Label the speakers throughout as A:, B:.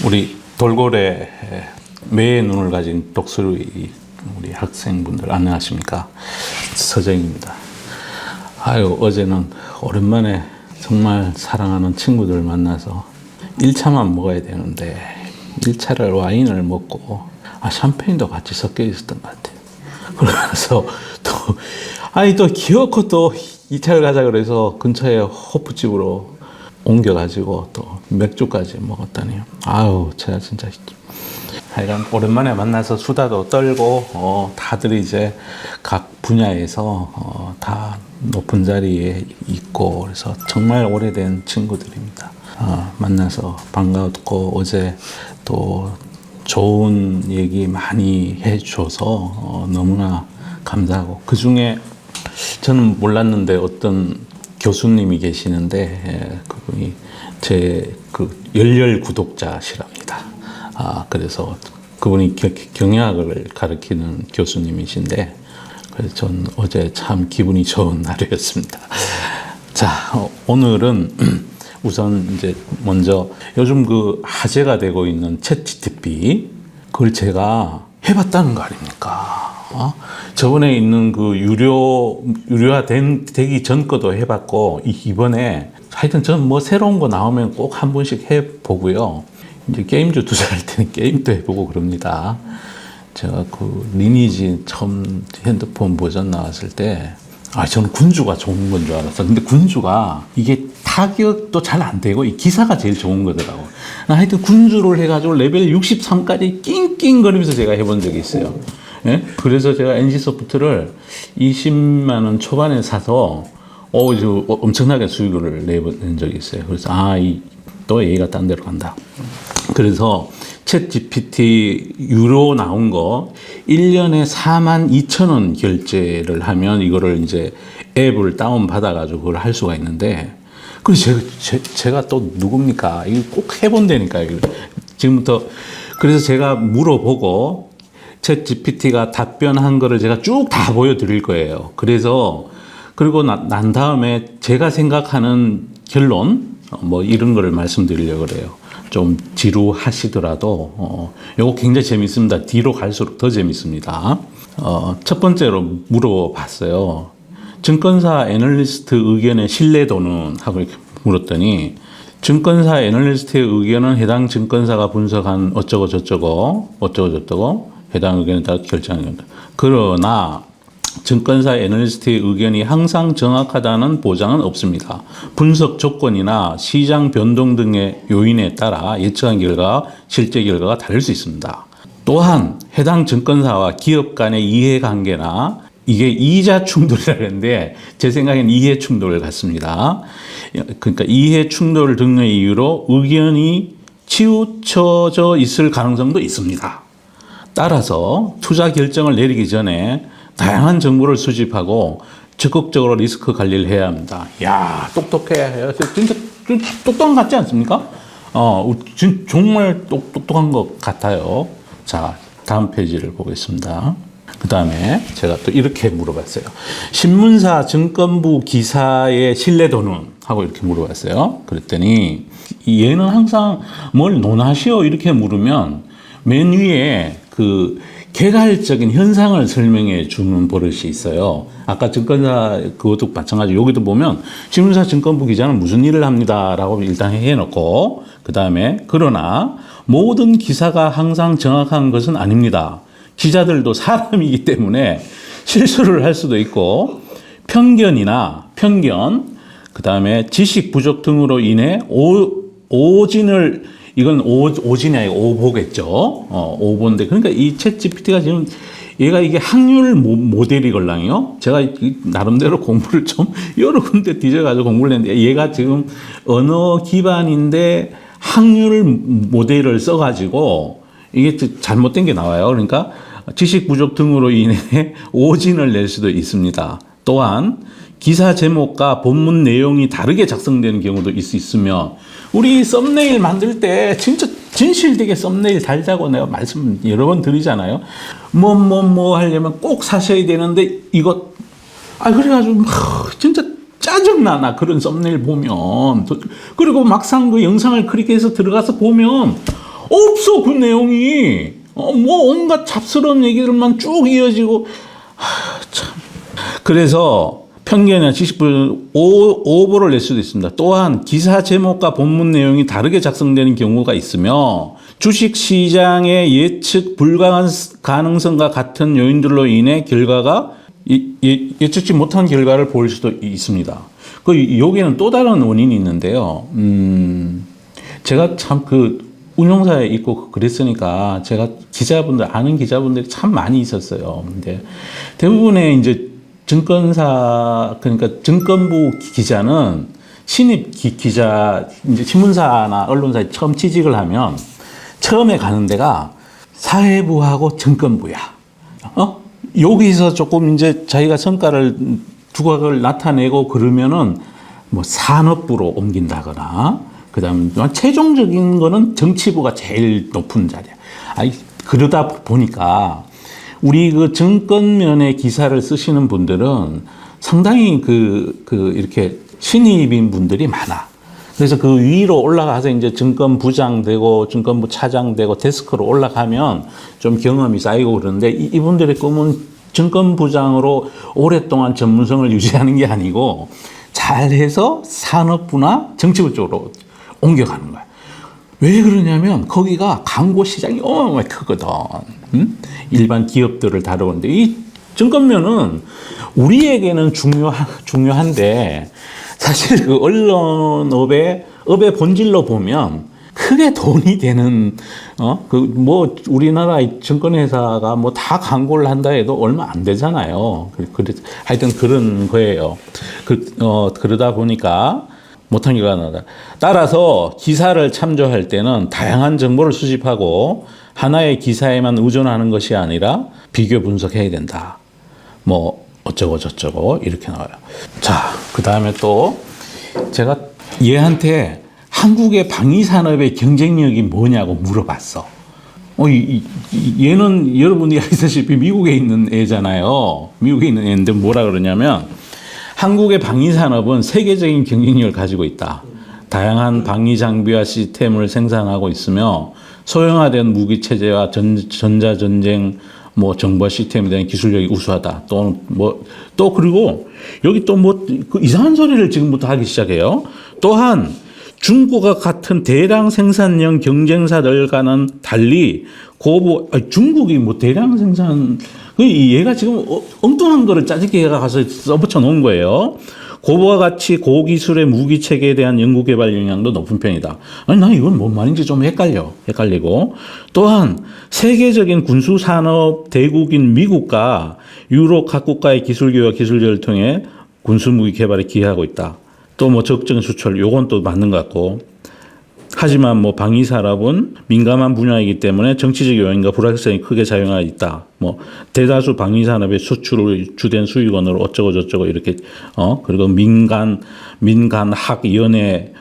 A: 우리 돌고래 매의 눈을 가진 독수리 우리 학생분들 안녕하십니까? 서정입니다. 아유, 어제는 오랜만에 정말 사랑하는 친구들 만나서 1차만 먹어야 되는데 1차를 와인을 먹고 샴페인도 같이 섞여 있었던 것 같아요. 그러면서 또 기어코 또 2차를 가자 그래서 근처에 호프집으로 옮겨가지고 또 맥주까지 먹었다니. 아유, 제가 진짜 하여간 오랜만에 만나서 수다도 떨고 다들 이제 각 분야에서 다 높은 자리에 있고 그래서 정말 오래된 친구들입니다. 만나서 반가웠고 어제 또 좋은 얘기 많이 해줘서 너무나 감사하고, 그 중에 저는 몰랐는데 어떤 교수님이 계시는데 그분이 제 열렬 구독자시랍니다. 그래서 그분이 경영학을 가르치는 교수님이신데, 그래서 전 어제 참 기분이 좋은 날이었습니다. 자, 오늘은 우선 이제 먼저 요즘 화제가 되고 있는 챗GPT, 그걸 제가 해봤다는 거 아닙니까? 저번에 있는 유료화 되기 전 거도 해봤고, 이번에 하여튼 전 새로운 거 나오면 꼭 한 번씩 해보고요. 이제 게임주 투자할 때는 게임도 해보고 그럽니다. 제가 리니지 처음 핸드폰 버전 나왔을 때, 저는 군주가 좋은 건 줄 알았어. 근데 군주가 이게 타격도 잘 안 되고 이 기사가 제일 좋은 거더라고. 하여튼 군주를 해가지고 레벨 63까지 낑낑거리면서 제가 해본 적이 있어요. 예? 그래서 제가 NC소프트를 20만 원 초반에 사서 엄청나게 수익을 내본 적이 있어요. 그래서 또 얘기가 딴 데로 간다. 그래서 챗 GPT 유료 나온 거 1년에 42,000원 결제를 하면 이거를 이제 앱을 다운 받아가지고 그걸 할 수가 있는데, 그래서 제가 또 누굽니까? 이거 꼭 해본다니까. 지금부터. 그래서 제가 물어보고 챗 GPT가 답변한 거를 제가 쭉 다 보여드릴 거예요. 그리고 난 다음에 제가 생각하는 결론, 이런 거를 말씀드리려고 그래요. 좀 지루하시더라도 요거 굉장히 재밌습니다. 뒤로 갈수록 더 재밌습니다. 첫 번째로 물어봤어요. 증권사 애널리스트 의견의 신뢰도는? 하고 이렇게 물었더니, 증권사 애널리스트의 의견은 해당 증권사가 분석한 어쩌고 해당 의견에 따라 결정하는 겁니다. 그러나 증권사 애널리스트의 의견이 항상 정확하다는 보장은 없습니다. 분석 조건이나 시장 변동 등의 요인에 따라 예측한 결과, 실제 결과가 다를 수 있습니다. 또한 해당 증권사와 기업 간의 이해관계나, 이게 이자 충돌이라고 했는데 제 생각엔 이해 충돌 같습니다. 그러니까 이해 충돌 등의 이유로 의견이 치우쳐져 있을 가능성도 있습니다. 따라서 투자 결정을 내리기 전에 다양한 정보를 수집하고 적극적으로 리스크 관리를 해야 합니다. 야, 똑똑해. 진짜 똑똑한 것 같지 않습니까? 정말 똑똑한 것 같아요. 자, 다음 페이지를 보겠습니다. 그 다음에 제가 또 이렇게 물어봤어요. 신문사 증권부 기사의 신뢰도는? 하고 이렇게 물어봤어요. 그랬더니 얘는 항상 뭘 논하시오 이렇게 물으면 맨 위에 개괄적인 현상을 설명해 주는 버릇이 있어요. 아까 증권사 그것도 마찬가지로 여기도 보면 신문사 증권부 기자는 무슨 일을 합니다 라고 일단 해놓고, 그 다음에 그러나 모든 기사가 항상 정확한 것은 아닙니다. 기자들도 사람이기 때문에 실수를 할 수도 있고 편견, 그 다음에 지식 부족 등으로 인해 이건 오진이 아니고 오보겠죠. 오보인데, 그러니까 이 챗 GPT가 지금 이게 확률 모델이걸랑요. 제가 나름대로 공부를 좀 여러 군데 뒤져가지고 공부를 했는데, 얘가 지금 언어 기반인데 확률 모델을 써가지고 이게 잘못된 게 나와요. 그러니까 지식 부족 등으로 인해 오진을 낼 수도 있습니다. 또한 기사 제목과 본문 내용이 다르게 작성되는 경우도 있으며, 우리 썸네일 만들 때 진짜 진실되게 썸네일 달자고 내가 말씀 여러 번 드리잖아요. 뭐 하려면 꼭 사셔야 되는데 이거 그래가지고 진짜 짜증나, 나 그런 썸네일 보면. 그리고 막상 그 영상을 클릭해서 들어가서 보면 없어, 그 내용이. 뭐 온갖 잡스러운 얘기들만 쭉 이어지고. 참. 그래서 편견이나 지식불 오보를 낼 수도 있습니다. 또한 기사 제목과 본문 내용이 다르게 작성되는 경우가 있으며 주식시장의 예측 불가한 가능성과 같은 요인들로 인해 결과가 예측지 못한 결과를 보일 수도 있습니다. 여기는 또 다른 원인이 있는데요. 제가 참 운용사에 있고 그랬으니까 제가 아는 기자분들이 참 많이 있었어요. 근데 대부분의 이제 증권사, 그러니까 증권부 기자는 신입 기자, 이제 신문사나 언론사에 처음 취직을 하면 처음에 가는 데가 사회부하고 증권부야. 여기서 조금 이제 자기가 성과를 두각을 나타내고 그러면은 뭐 산업부로 옮긴다거나, 그 다음 최종적인 거는 정치부가 제일 높은 자리야. 그러다 보니까 우리 증권면의 기사를 쓰시는 분들은 상당히 이렇게 신입인 분들이 많아. 그래서 그 위로 올라가서 이제 증권부장 되고 증권부 차장 되고 데스크로 올라가면 좀 경험이 쌓이고 그러는데 이분들의 꿈은 증권부장으로 오랫동안 전문성을 유지하는 게 아니고 잘해서 산업부나 정치부 쪽으로 옮겨가는 거야. 왜 그러냐면 거기가 광고 시장이 어마어마하게 크거든. 일반 기업들을 다루는데 이 증권면은 우리에게는 중요한데 사실 그 언론업의 본질로 보면 크게 돈이 되는 우리나라의 증권회사가 뭐 다 광고를 한다 해도 얼마 안 되잖아요. 하여튼 그런 거예요. 그러다 보니까 못한 결과가 나다. 따라서 기사를 참조할 때는 다양한 정보를 수집하고 하나의 기사에만 의존하는 것이 아니라 비교 분석해야 된다. 뭐 어쩌고 저쩌고 이렇게 나와요. 자, 그 다음에 또 제가 얘한테 한국의 방위산업의 경쟁력이 뭐냐고 물어봤어. 얘는 여러분이 아시다시피 미국에 있는 애잖아요. 미국에 있는 애인데 뭐라 그러냐면 한국의 방위산업은 세계적인 경쟁력을 가지고 있다. 다양한 방위 장비와 시스템을 생산하고 있으며 소형화된 무기 체제와 전자전쟁 정보 시스템에 대한 기술력이 우수하다. 또 그리고 여기 또 이상한 소리를 지금부터 하기 시작해요. 또한 중국과 같은 대량 생산형 경쟁사들과는 달리 중국이 대량 생산, 얘가 지금 엉뚱한 거를 짜집게 해가 가서 써붙여 놓은 거예요. 고부와 같이 고기술의 무기 체계에 대한 연구 개발 역량도 높은 편이다. 난 이건 뭔 말인지 좀 헷갈리고. 또한 세계적인 군수 산업 대국인 미국과 유럽 각국과의 기술 교류와 기술제를 통해 군수 무기 개발에 기여하고 있다. 또 적정 수출, 요건 또 맞는 것 같고. 하지만 방위산업은 민감한 분야이기 때문에 정치적 요인과 불확실성이 크게 작용하고 있다. 대다수 방위산업의 수출을 주된 수익원으로 어쩌고 저쩌고 이렇게 그리고 민간학연회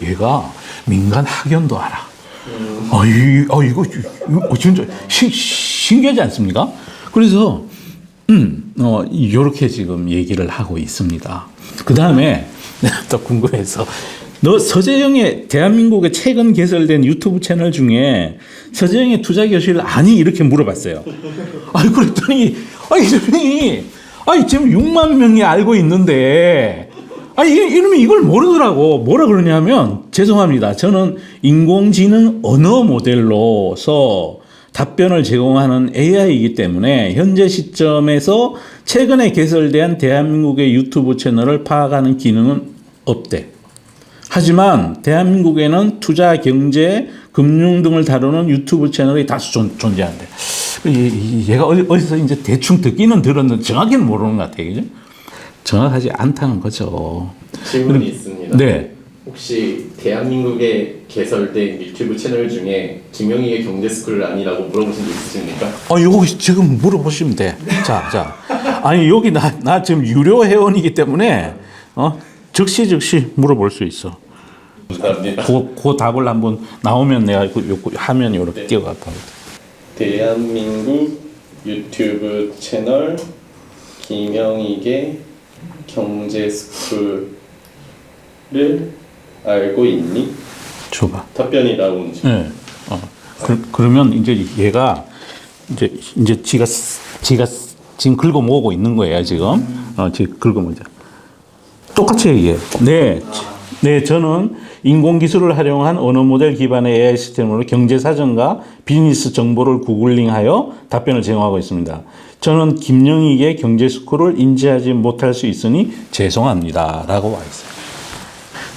A: 얘가 민간학연도 알아. 이거 진짜 신기하지 않습니까? 그래서 이렇게 지금 얘기를 하고 있습니다. 그 다음에 내가 또 궁금해서 너 서재형의 대한민국에 최근 개설된 유튜브 채널 중에 서재형의 투자 교실 아니? 이렇게 물어봤어요. 그랬더니 이름이 지금 6만 명이 알고 있는데 이러면 이걸 모르더라고. 뭐라 그러냐면 죄송합니다. 저는 인공지능 언어 모델로서 답변을 제공하는 AI이기 때문에 현재 시점에서 최근에 개설된 대한민국의 유튜브 채널을 파악하는 기능은 없대. 하지만 대한민국에는 투자, 경제, 금융 등을 다루는 유튜브 채널이 다수 존재한대. 얘가 어디서 이제 대충 듣기는 들었는데 정확히는 모르는 것 같아요. 그죠? 정확하지 않다는 거죠.
B: 질문이 있습니다.
A: 네.
B: 혹시 대한민국에 개설된 유튜브 채널 중에 김영희의 경제스쿨 아니라고 물어보신 적 있으십니까?
A: 이거 지금 물어보시면 돼. 자. 여기 나 지금 유료 회원이기 때문에 즉시 물어볼 수 있어.
B: 감사합니다.
A: 그 답을 한번 나오면 내가 화면 이렇게 띄워갈까.
B: 대한민국 유튜브 채널 김영희의 경제스쿨을 알고 있니?
A: 줘봐.
B: 답변이 나오는지.
A: 네. 그러면 이제 얘가 이제 지가 지금 긁어 모으고 있는 거예요, 지금. 지금 긁어 모으자. 똑같이 얘기해요. 네, 저는 인공기술을 활용한 언어 모델 기반의 AI 시스템으로 경제 사정과 비즈니스 정보를 구글링하여 답변을 제공하고 있습니다. 저는 김영익의 경제 스쿨을 인지하지 못할 수 있으니 죄송합니다. 라고 와 있어요.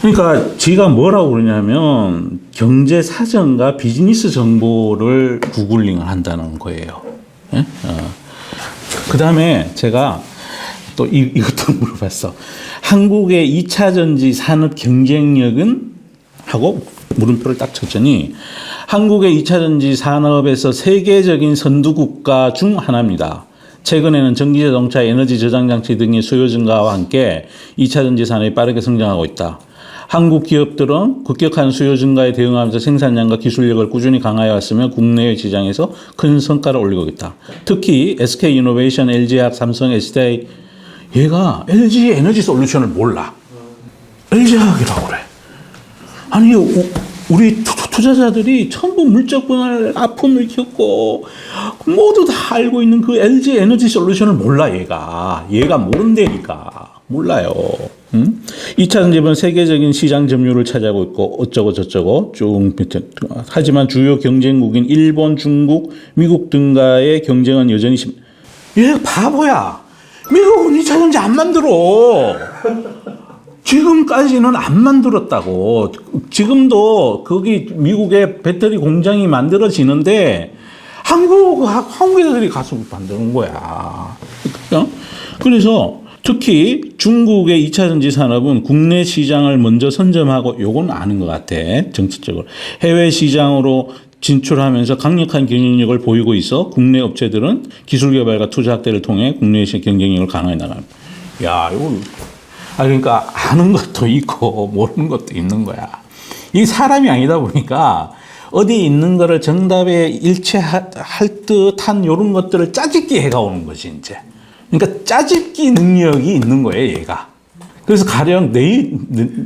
A: 그러니까 지가 뭐라고 그러냐면 경제 사정과 비즈니스 정보를 구글링을 한다는 거예요. 예? 그 다음에 제가 또 이것도 물어봤어. 한국의 2차 전지 산업 경쟁력은? 하고 물음표를 딱 쳤더니 한국의 2차 전지 산업에서 세계적인 선두국가 중 하나입니다. 최근에는 전기자동차, 에너지 저장장치 등의 수요 증가와 함께 2차 전지 산업이 빠르게 성장하고 있다. 한국 기업들은 급격한 수요 증가에 대응하면서 생산량과 기술력을 꾸준히 강화해 왔으며 국내외 시장에서 큰 성과를 올리고 있다. 특히 SK이노베이션, LG화학, 삼성, SDI 얘가 LG 에너지 솔루션을 몰라. LG화학이라고 그래. 아니 우리 투자자들이 전부 물적 분할 아픔을 겪고 모두 다 알고 있는 그 LG 에너지 솔루션을 몰라 얘가 모른다니까 몰라요. 2차 전지는 세계적인 시장 점유율을 차지하고 있고 어쩌고 저쩌고 쭉 밑에 하지만 주요 경쟁국인 일본, 중국, 미국 등과의 경쟁은 여전히 얘 바보야. 미국은 2차 전지 안 만들어. 지금까지는 안 만들었다고. 지금도 거기 미국의 배터리 공장이 만들어지는데 한국 애들이 가서 만드는 거야. 그래서 특히 중국의 2차 전지 산업은 국내 시장을 먼저 선점하고 요건 아는 것 같아. 정치적으로. 해외 시장으로 진출하면서 강력한 경쟁력을 보이고 있어 국내 업체들은 기술 개발과 투자 확대를 통해 국내 시장 경쟁력을 강화해 나갑니다. 야, 이거 그러니까 아는 것도 있고 모르는 것도 있는 거야. 이 사람이 아니다 보니까 어디 있는 거를 정답에 일치할 듯한 이런 것들을 짜집기 해가 오는 거지 이제. 그러니까 짜집기 능력이 있는 거예요, 얘가. 그래서 가령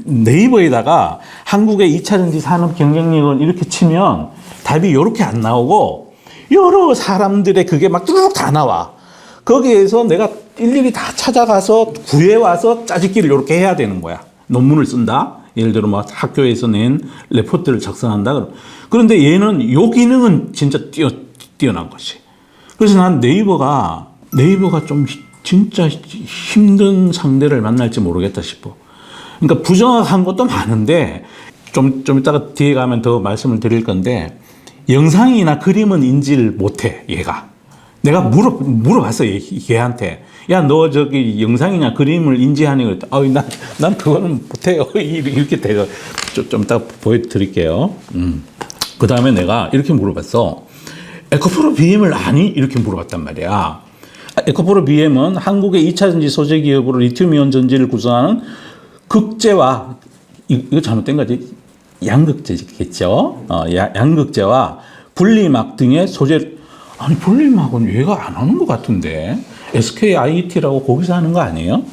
A: 네이버에다가 한국의 2차 전지 산업 경쟁력은 이렇게 치면 답이 이렇게 안 나오고 여러 사람들의 그게 막 뚜둑 다 나와. 거기에서 내가 일일이 다 찾아가서 구해와서 짜집기를 이렇게 해야 되는 거야. 논문을 쓴다. 예를 들어 뭐 학교에서 낸 레포트를 작성한다. 그런데 얘는 요 기능은 진짜 뛰어난 것이. 그래서 난 네이버가 좀 진짜 힘든 상대를 만날지 모르겠다 싶어. 그러니까 부정확한 것도 많은데 좀 이따가 뒤에 가면 더 말씀을 드릴 건데 영상이나 그림은 인지를 못해 얘가. 내가 물어봤어 얘한테. 야, 너 저기 영상이나 그림을 인지하는 거. 난 그거는 못해요. 이렇게 돼서 좀 이따 보여드릴게요. 그 다음에 내가 이렇게 물어봤어. 에코프로 BM을 아니? 이렇게 물어봤단 말이야. 에코프로 BM은 한국의 2차 전지 소재 기업으로 리튬이온 전지를 구성하는 극재와 이거 잘못된 거지. 양극재겠죠. 양극재와 분리막 등의 소재. 아니 분리막은 얘가 안 하는 것 같은데. SKIET라고 거기서 하는 거 아니에요?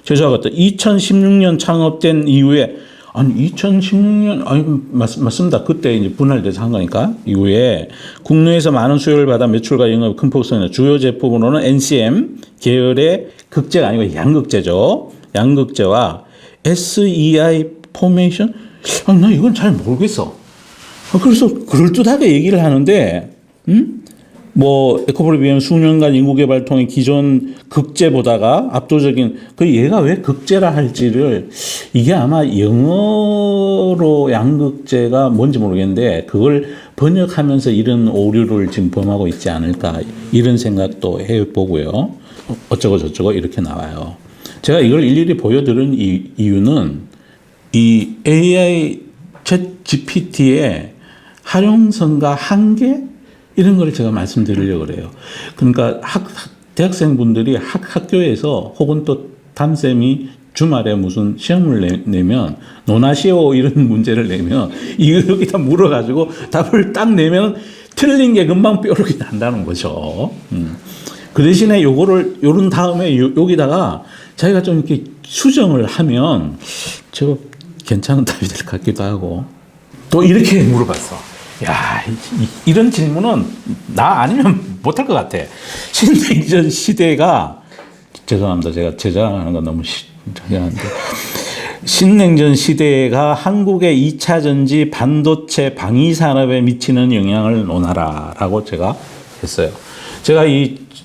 A: 제가 2016년 창업된 이후에 2016년 맞습니다. 그때 이제 분할돼서 한 거니까 이후에 국내에서 많은 수요를 받아 매출과 영업이 큰 폭으로 성장. 주요 제품으로는 NCM 계열의 극재가 아니고 양극재죠. 양극재와 SEI 포메이션. 나 이건 잘 모르겠어. 그래서 그럴듯하게 얘기를 하는데, 뭐 에코프로 BM 수년간 연구개발 통해 기존 극재보다가 압도적인 얘가 왜 극재라 할지를 이게 아마 영어로 양극재가 뭔지 모르겠는데 그걸 번역하면서 이런 오류를 지금 범하고 있지 않을까 이런 생각도 해보고요. 어쩌고 저쩌고 이렇게 나와요. 제가 이걸 일일이 보여드린 이유는 이 AI ChatGPT의 활용성과 한계 이런 거를 제가 말씀드리려고 그래요. 그러니까 대학생분들이 학교에서 혹은 또 담쌤이 주말에 무슨 시험을 내면 노나시오 이런 문제를 내면 이거 여기다 물어가지고 답을 딱 내면 틀린 게 금방 뾰록이 난다는 거죠. 그 대신에 요런 다음에 여기다가 자기가 좀 이렇게 수정을 하면 제가 괜찮은 답이 될 것 같기도 하고 또 이렇게 물어봤어. 야, 이런 질문은 나 아니면 못할 것 같아. 신냉전 시대가, 죄송합니다. 제가 제자하는 건 너무 미안한데. 신냉전 시대가 한국의 2차 전지 반도체 방위 산업에 미치는 영향을 논하라라고 제가 했어요. 제가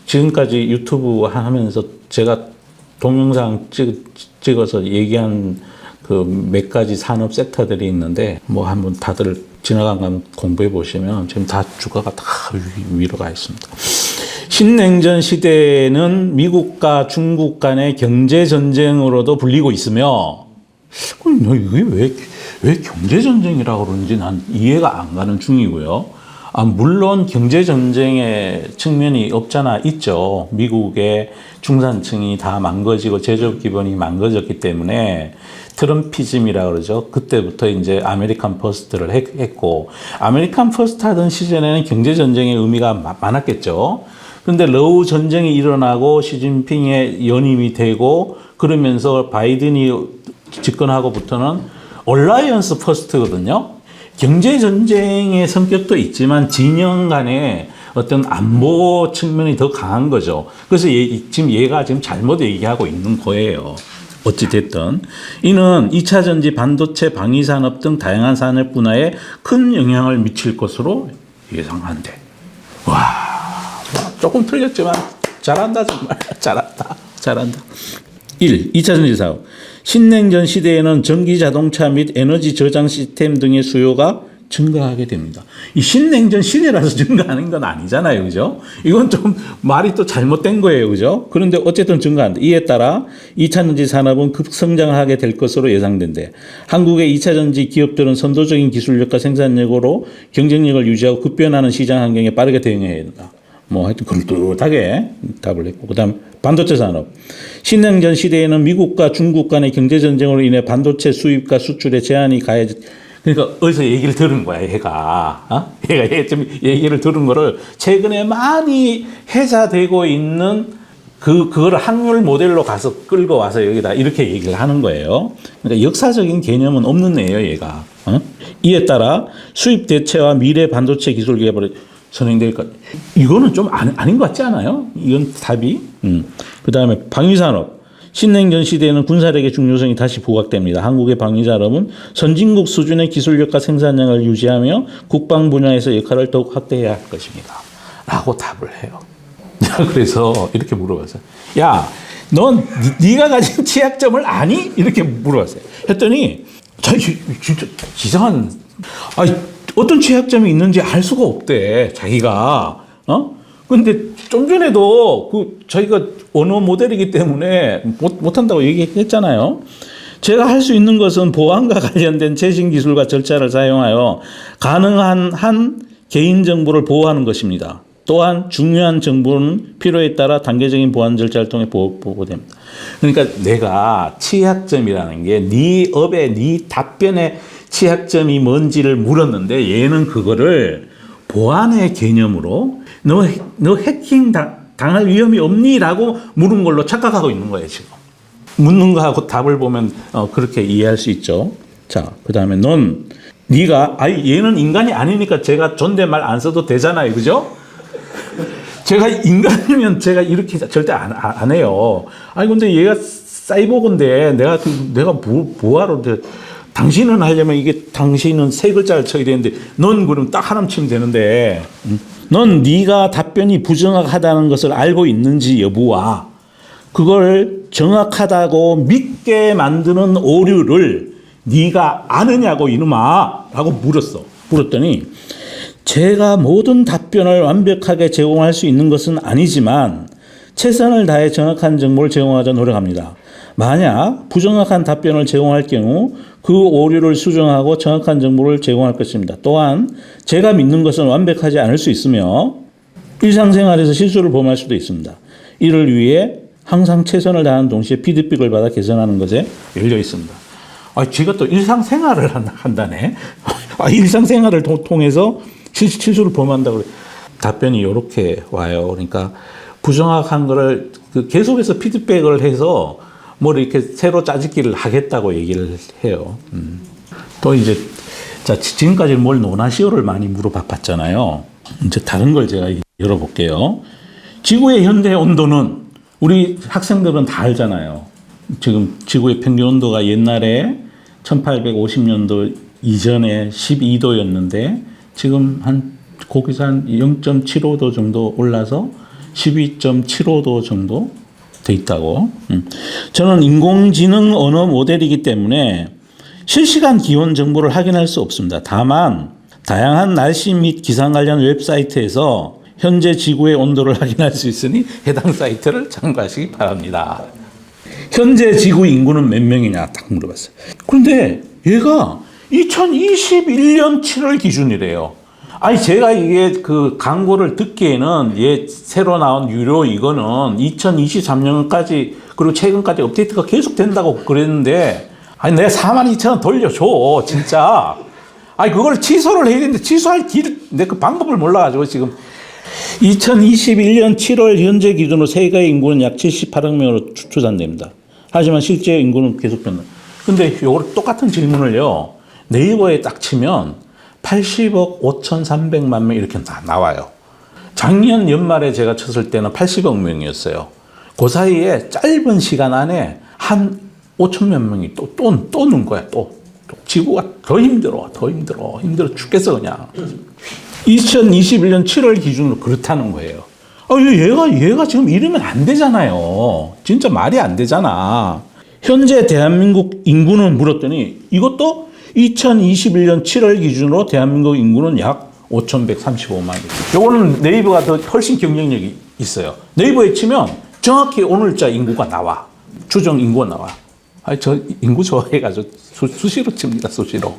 A: 지금까지 유튜브 하면서 제가 동영상 찍어서 얘기한 그 몇 가지 산업 섹터들이 있는데 뭐 한번 다들 지나간 거 공부해 보시면 지금 다 주가가 다 위로 가 있습니다. 신냉전 시대는 미국과 중국 간의 경제 전쟁으로도 불리고 있으며, 이게 왜 경제 전쟁이라고 그러는지 난 이해가 안 가는 중이고요. 물론 경제 전쟁의 측면이 없잖아 있죠. 미국의 중산층이 다 망가지고 제조업 기반이 망가졌기 때문에 트럼피즘이라 그러죠. 그때부터 이제 아메리칸 퍼스트를 했고, 아메리칸 퍼스트 하던 시즌에는 경제 전쟁의 의미가 많았겠죠. 근데 러우 전쟁이 일어나고 시진핑의 연임이 되고 그러면서 바이든이 집권하고부터는 얼라이언스 퍼스트거든요. 경제 전쟁의 성격도 있지만 진영 간의 어떤 안보 측면이 더 강한 거죠. 그래서 지금 얘가 지금 잘못 얘기하고 있는 거예요. 어찌됐든 이는 2차 전지 반도체 방위 산업 등 다양한 산업 분야에 큰 영향을 미칠 것으로 예상한대. 와, 조금 틀렸지만 잘한다 정말. 잘한다. 1. 2차 전지 사업. 신냉전 시대에는 전기 자동차 및 에너지 저장 시스템 등의 수요가 증가하게 됩니다. 이 신냉전 시대라서 증가하는 건 아니잖아요. 그죠? 이건 좀 말이 또 잘못된 거예요. 그죠? 그런데 어쨌든 증가한다. 이에 따라 2차 전지 산업은 급성장하게 될 것으로 예상된대. 한국의 2차 전지 기업들은 선도적인 기술력과 생산력으로 경쟁력을 유지하고 급변하는 시장 환경에 빠르게 대응해야 된다. 뭐 하여튼 그럴듯하게 답을 했고, 그다음 반도체 산업. 신냉전 시대에는 미국과 중국 간의 경제 전쟁으로 인해 반도체 수입과 수출에 제한이 가해져. 그러니까 어디서 얘기를 들은 거야, 얘가. 얘가 좀 얘기를 들은 거를 최근에 많이 회자되고 있는 그거를 확률 모델로 가서 끌고 와서 여기다 이렇게 얘기를 하는 거예요. 그러니까 역사적인 개념은 없는 애예요, 얘가. 이에 따라 수입 대체와 미래 반도체 기술 개발을 선행될까? 이거는 좀 아닌 것 같지 않아요? 이건 답이. 그 다음에 방위산업. 신냉전 시대에는 군사력의 중요성이 다시 부각됩니다. 한국의 방위산업은 선진국 수준의 기술력과 생산량을 유지하며 국방 분야에서 역할을 더욱 확대해야 할 것입니다. 라고 답을 해요. 그래서 이렇게 물어봤어요. 야, 넌 네가 가진 취약점을 아니? 이렇게 물어봤어요. 했더니 진짜 이상한, 어떤 취약점이 있는지 알 수가 없대, 자기가. 근데 좀 전에도 저희가 언어 모델이기 때문에 못한다고 얘기했잖아요. 제가 할 수 있는 것은 보안과 관련된 최신 기술과 절차를 사용하여 가능한 한 개인정보를 보호하는 것입니다. 또한 중요한 정보는 필요에 따라 단계적인 보안 절차를 통해 보호됩니다. 그러니까 내가 취약점이라는 게 네 업에 네 답변에 취약점이 뭔지를 물었는데 얘는 그거를 보안의 개념으로 너 해킹 당할 위험이 없니? 라고 물은 걸로 착각하고 있는 거예요, 지금. 묻는 거하고 답을 보면 그렇게 이해할 수 있죠. 자, 그 다음에 네가 얘는 인간이 아니니까 제가 존댓말 안 써도 되잖아요, 그죠? 제가 인간이면 제가 이렇게 절대 안 해요. 근데 얘가 사이보그인데 내가 뭐하러 당신은 하려면 이게 당신은 세 글자를 쳐야 되는데 넌 그럼 딱 하나만 치면 되는데 넌 네가 답변이 부정확하다는 것을 알고 있는지 여부와 그걸 정확하다고 믿게 만드는 오류를 네가 아느냐고 이놈아 라고 물었더니 제가 모든 답변을 완벽하게 제공할 수 있는 것은 아니지만 최선을 다해 정확한 정보를 제공하자 노력합니다. 만약 부정확한 답변을 제공할 경우 그 오류를 수정하고 정확한 정보를 제공할 것입니다. 또한 제가 믿는 것은 완벽하지 않을 수 있으며 일상생활에서 실수를 범할 수도 있습니다. 이를 위해 항상 최선을 다하는 동시에 피드백을 받아 개선하는 것에 열려 있습니다. 제가 또 일상생활을 한다네. 일상생활을 통해서 실수를 범한다고 답변이 이렇게 와요. 그러니까 부정확한 거를 계속해서 피드백을 해서 뭐 이렇게 새로 짜집기를 하겠다고 얘기를 해요. 또 이제 자, 지금까지 뭘 논하시오를 많이 물어봤잖아요. 이제 다른 걸 제가 열어볼게요. 지구의 현재 온도는 우리 학생들은 다 알잖아요. 지금 지구의 평균 온도가 옛날에 1850년도 이전에 12도였는데 지금 거기서 한 0.75도 정도 올라서 12.75도 정도 돼 있다고. 저는 인공지능 언어 모델이기 때문에 실시간 기온 정보를 확인할 수 없습니다. 다만 다양한 날씨 및 기상 관련 웹사이트에서 현재 지구의 온도를 확인할 수 있으니 해당 사이트를 참고하시기 바랍니다. 현재 지구 인구는 몇 명이냐 딱 물어봤어요. 그런데 얘가 2021년 7월 기준이래요. 아니 제가 이게 그 광고를 듣기에는 얘 새로 나온 유료 이거는 2023년까지 그리고 최근까지 업데이트가 계속 된다고 그랬는데 아니 내가 42,000원 돌려줘 진짜. 아니 그걸 취소를 해야 되는데 취소할 내 그 방법을 몰라가지고 지금 2021년 7월 현재 기준으로 세계 인구는 약 78억 명으로 추산됩니다. 하지만 실제 인구는 계속 변다. 근데 요걸 똑같은 질문을요 네이버에 딱 치면 80억 5,300만 명 이렇게 나와요. 작년 연말에 제가 쳤을 때는 80억 명이었어요. 그 사이에 짧은 시간 안에 한 5천몇 명이 또 는 거야. 또 지구가 더 힘들어 죽겠어 그냥. 2021년 7월 기준으로 그렇다는 거예요. 얘가 지금 이러면 안 되잖아요. 진짜 말이 안 되잖아. 현재 대한민국 인구는 물었더니 이것도 2021년 7월 기준으로 대한민국 인구는 약 5,135만 명. 요거는 네이버가 더 훨씬 경쟁력이 있어요. 네이버에 치면 정확히 오늘자 인구가 나와. 추정 인구가 나와. 저 인구 좋아해가지고 수시로 칩니다. 수시로.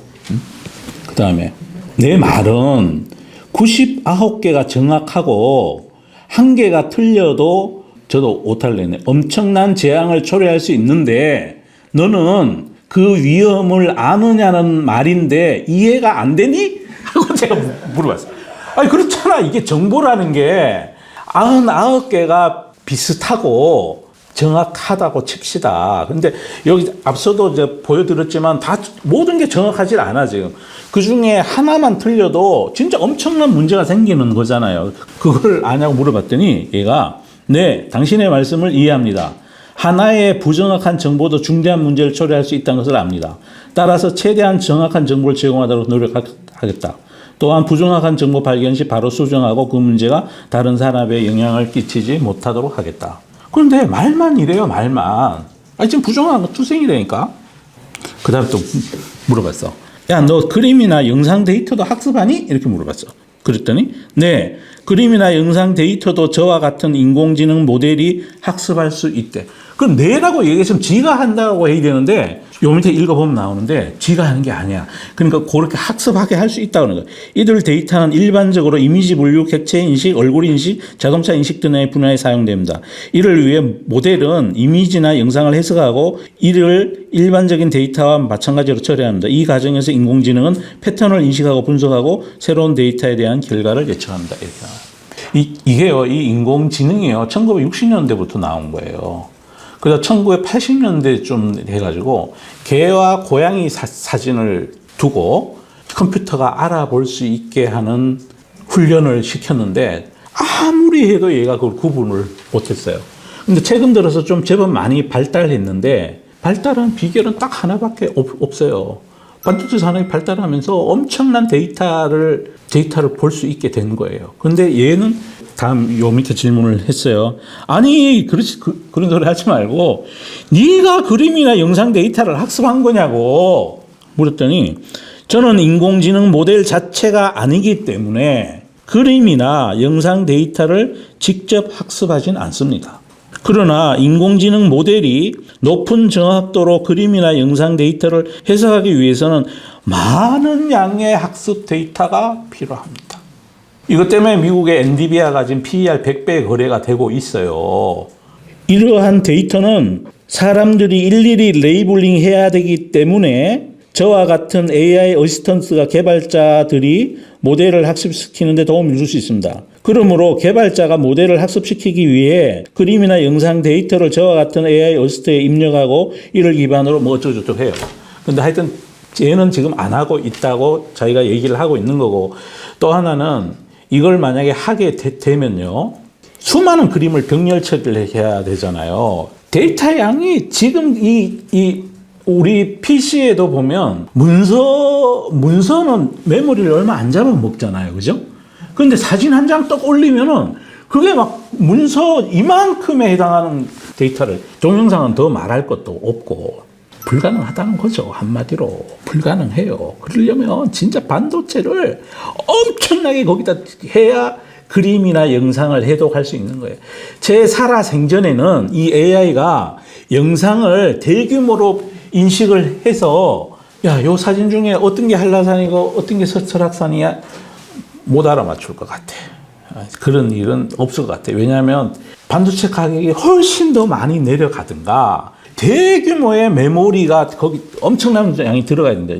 A: 그 다음에 내 말은 99개가 정확하고 1개가 틀려도 저도 오타를 내네. 엄청난 재앙을 초래할 수 있는데 너는 그 위험을 아느냐는 말인데 이해가 안 되니? 하고 제가 물어봤어요. 아니 그렇잖아. 이게 정보라는 게 99개가 비슷하고 정확하다고 칩시다. 근데 여기 앞서도 이제 보여드렸지만 다 모든 게 정확하지 않아 지금. 그 중에 하나만 틀려도 진짜 엄청난 문제가 생기는 거잖아요. 그걸 아냐고 물어봤더니 얘가 네, 당신의 말씀을 이해합니다. 하나의 부정확한 정보도 중대한 문제를 초래할 수 있다는 것을 압니다. 따라서 최대한 정확한 정보를 제공하도록 노력하겠다. 또한 부정확한 정보 발견 시 바로 수정하고 그 문제가 다른 사람에 영향을 끼치지 못하도록 하겠다. 그런데 말만 이래요, 말만. 아니, 지금 부정한 거 투생이라니까. 그 다음에 또 물어봤어. 야, 너 그림이나 영상 데이터도 학습하니? 이렇게 물어봤어. 그랬더니, 네, 그림이나 영상 데이터도 저와 같은 인공지능 모델이 학습할 수 있대. 그럼 네라고 얘기했으면 지가 한다고 해야 되는데, 요 밑에 읽어보면 나오는데, 지가 하는 게 아니야. 그러니까 그렇게 학습하게 할 수 있다고 하는 거야. 이들 데이터는 일반적으로 이미지 분류, 객체 인식, 얼굴 인식, 자동차 인식 등의 분야에 사용됩니다. 이를 위해 모델은 이미지나 영상을 해석하고 이를 일반적인 데이터와 마찬가지로 처리합니다. 이 과정에서 인공지능은 패턴을 인식하고 분석하고 새로운 데이터에 대한 결과를 예측합니다. 이렇게. 이게요, 이 인공지능이요, 1960년대부터 나온 거예요. 그래서 1980년대쯤 해가지고 개와 고양이 사진을 두고 컴퓨터가 알아볼 수 있게 하는 훈련을 시켰는데 아무리 해도 얘가 그걸 구분을 못했어요. 근데 최근 들어서 좀 제법 많이 발달했는데 발달한 비결은 딱 하나밖에 없어요. 반도체 산업이 발달하면서 엄청난 데이터를 볼 수 있게 된 거예요. 근데 얘는 다음 요 밑에 질문을 했어요. 아니 그런 소리 하지 말고 네가 그림이나 영상 데이터를 학습한 거냐고 물었더니 저는 인공지능 모델 자체가 아니기 때문에 그림이나 영상 데이터를 직접 학습하진 않습니다. 그러나 인공지능 모델이 높은 정확도로 그림이나 영상 데이터를 해석하기 위해서는 많은 양의 학습 데이터가 필요합니다. 이것 때문에 미국의 엔비디아가 지금 PER 100배 거래가 되고 있어요. 이러한 데이터는 사람들이 일일이 레이블링 해야 되기 때문에 저와 같은 AI 어시스턴트가 개발자들이 모델을 학습시키는 데 도움을 줄 수 있습니다. 그러므로 개발자가 모델을 학습시키기 위해 그림이나 영상 데이터를 저와 같은 AI 어시스턴트에 입력하고 이를 기반으로 뭐 어쩌고저쩌고 해요. 근데 하여튼 얘는 지금 안 하고 있다고 저희가 얘기를 하고 있는 거고, 또 하나는 이걸 만약에 하게 되면요, 수많은 그림을 병렬 처리를 해야 되잖아요. 데이터 양이 지금 우리 PC에도 보면 문서는 메모리를 얼마 안 잡아먹잖아요. 그죠? 근데 사진 한 장 떡 올리면은 그게 막 문서 이만큼에 해당하는 데이터를, 동영상은 더 말할 것도 없고 불가능하다는 거죠. 한마디로 불가능해요. 그러려면 진짜 반도체를 엄청나게 거기다 해야 그림이나 영상을 해독할 수 있는 거예요. 제 살아 생전에는 이 AI가 영상을 대규모로 인식을 해서, 야, 요 사진 중에 어떤 게 한라산이고 어떤 게 설악산이야, 못 알아맞출 것 같아. 그런 일은 없을 것 같아. 왜냐하면 반도체 가격이 훨씬 더 많이 내려가든가 대규모의 메모리가 거기 엄청난 양이 들어가야 된다.